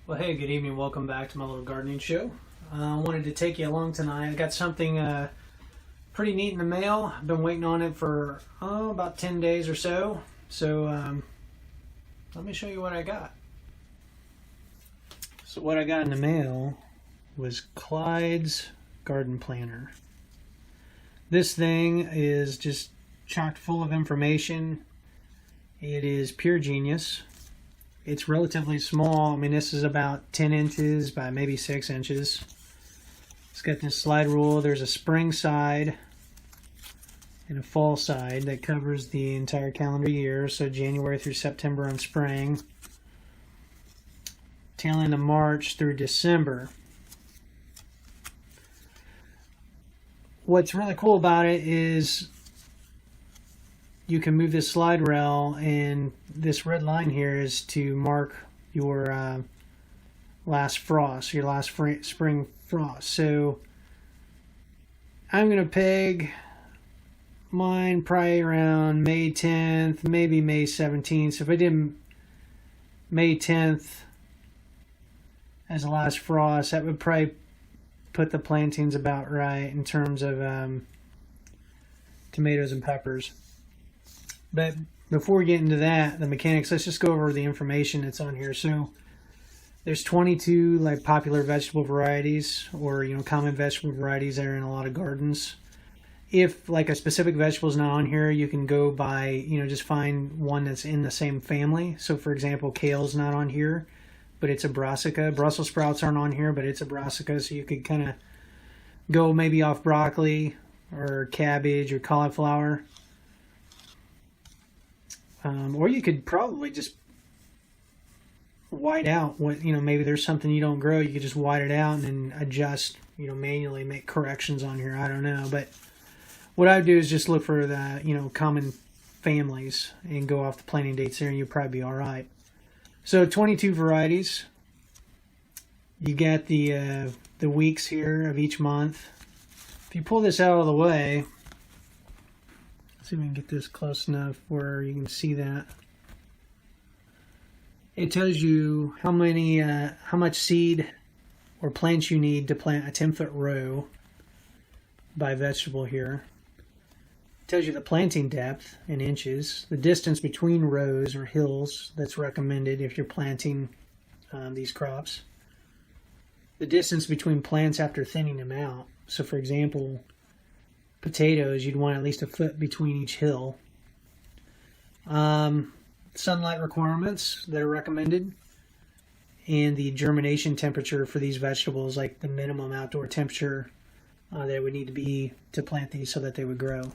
Well, hey, good evening. Welcome back to my little gardening show. I wanted to take you along tonight. I got something pretty neat in the mail. I've been waiting on it for about 10 days or so. So let me show you what I got. So what I got in the mail was Clyde's garden planner. This thing is just chock full of information. It is pure genius. It's relatively small. I mean, this is about 10 inches by maybe 6 inches. It's got this slide rule. There's a spring side and a fall side that covers the entire calendar year. So January through September on spring. Tail end of March through December. What's really cool about it is you can move this slide rail, and this red line here is to mark your last frost, your last spring frost. So I'm going to peg mine probably around May 10th, maybe May 17th. So if I did May 10th as the last frost, that would probably put the plantings about right in terms of tomatoes and peppers. But before we get into that, the mechanics, let's just go over the information that's on here. So there's 22 like popular vegetable varieties, or common vegetable varieties that are in a lot of gardens. If like a specific vegetable is not on here, you can go by just find one that's in the same family. So for example, kale's not on here, but it's a brassica. Brussels sprouts aren't on here, but it's a brassica. So you could kind of go maybe off broccoli or cabbage or cauliflower. Or you could probably just white out what, maybe there's something you don't grow. You could just white it out and then adjust, manually make corrections on here. I don't know. But what I would do is just look for the, common families and go off the planting dates there, and you'll probably be all right. So 22 varieties. You got the weeks here of each month. If you pull this out of the way, see if we can get this close enough where you can see that. It tells you how much seed or plants you need to plant a 10-foot row by vegetable here. It tells you the planting depth in inches, the distance between rows or hills that's recommended if you're planting these crops, the distance between plants after thinning them out. So for example, potatoes, you'd want at least a foot between each hill. Sunlight requirements that are recommended, and the germination temperature for these vegetables, like the minimum outdoor temperature that would need to be to plant these so that they would grow.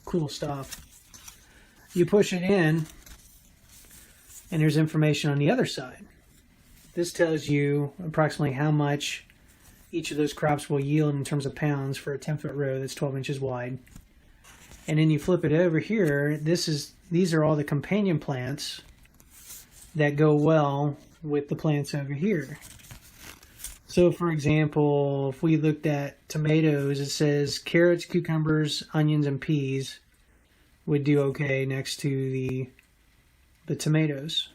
Cool stuff. You push it in, and there's information on the other side. This tells you approximately how much each of those crops will yield in terms of pounds for a 10-foot row that's 12 inches wide. And then you flip it over here. These are all the companion plants that go well with the plants over here. So for example, if we looked at tomatoes, it says carrots, cucumbers, onions, and peas would do okay next to the tomatoes.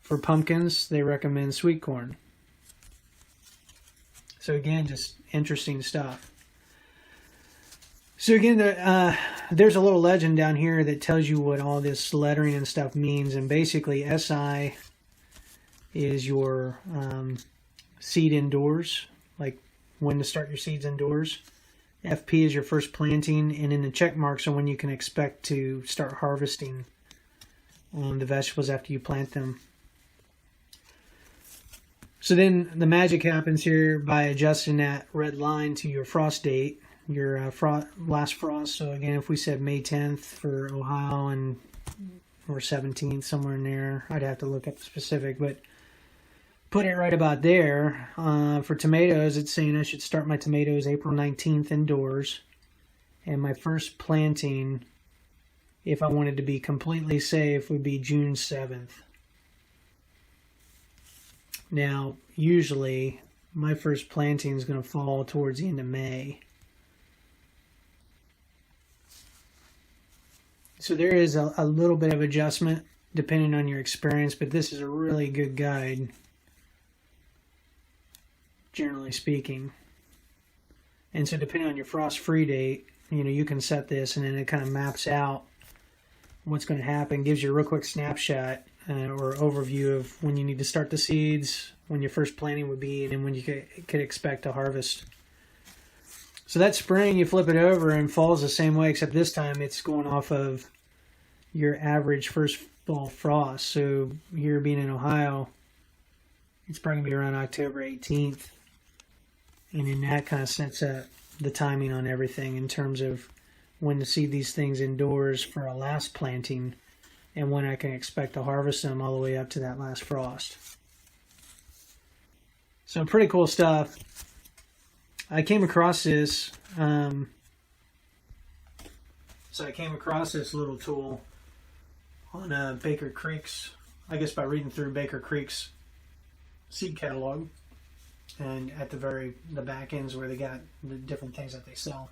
For pumpkins, they recommend sweet corn. So again, just interesting stuff. So again, there's a little legend down here that tells you what all this lettering and stuff means. And basically, SI is your seed indoors, like when to start your seeds indoors. FP is your first planting, and then the check marks are when you can expect to start harvesting the vegetables after you plant them. So then the magic happens here by adjusting that red line to your frost date, your last frost. So again, if we said May 10th for Ohio or 17th, somewhere in there, I'd have to look up the specific, but put it right about there. For tomatoes, it's saying I should start my tomatoes April 19th indoors. And my first planting, if I wanted to be completely safe, would be June 7th. Now, usually, my first planting is going to fall towards the end of May. So there is a little bit of adjustment depending on your experience, but this is a really good guide, generally speaking. And so depending on your frost-free date, you can set this, and then it kind of maps out what's going to happen, gives you a real quick snapshot or overview of when you need to start the seeds, when your first planting would be, and then when you could expect to harvest. So that spring, you flip it over, and fall's the same way, except this time it's going off of your average first fall frost. So here being in Ohio, it's probably going to be around October 18th. And then that kind of sets up the timing on everything in terms of when to seed these things indoors for a last planting and when I can expect to harvest them all the way up to that last frost. So pretty cool stuff. I came across this. So I came across this little tool on Baker Creek's, I guess by reading through Baker Creek's seed catalog. And at the back ends where they got the different things that they sell.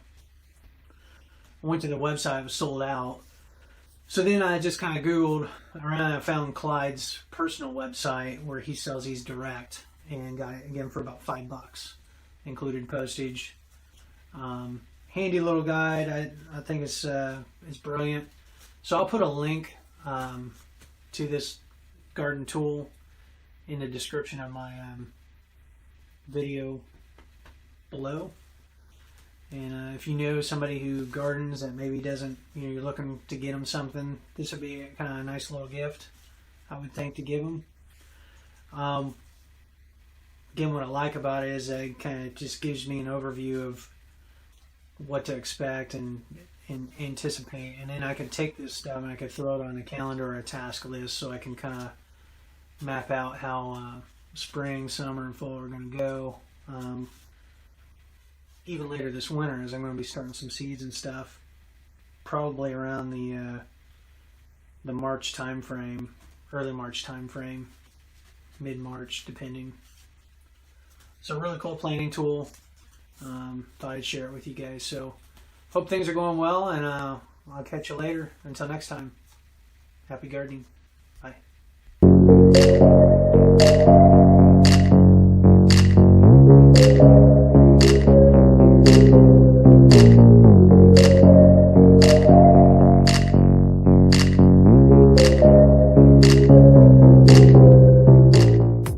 I went to the website, it was sold out. So then I just kind of Googled around, and I found Clyde's personal website where he sells these direct, and got it again for about $5, included postage. Handy little guide. I think it's brilliant. So I'll put a link to this garden tool in the description of my video below. And if you know somebody who gardens that maybe doesn't, you're looking to get them something, this would be kind of a nice little gift, I would think, to give them. Again, what I like about it is it kind of just gives me an overview of what to expect and anticipate, and then I can take this stuff and I can throw it on a calendar or a task list, so I can kind of map out how spring, summer, and fall are going to go. Even later this winter, as I'm going to be starting some seeds and stuff, probably around the March time frame, early March time frame, mid-March, depending. So really cool planting tool. Thought I'd share it with you guys. So hope things are going well, and I'll catch you later. Until next time, happy gardening.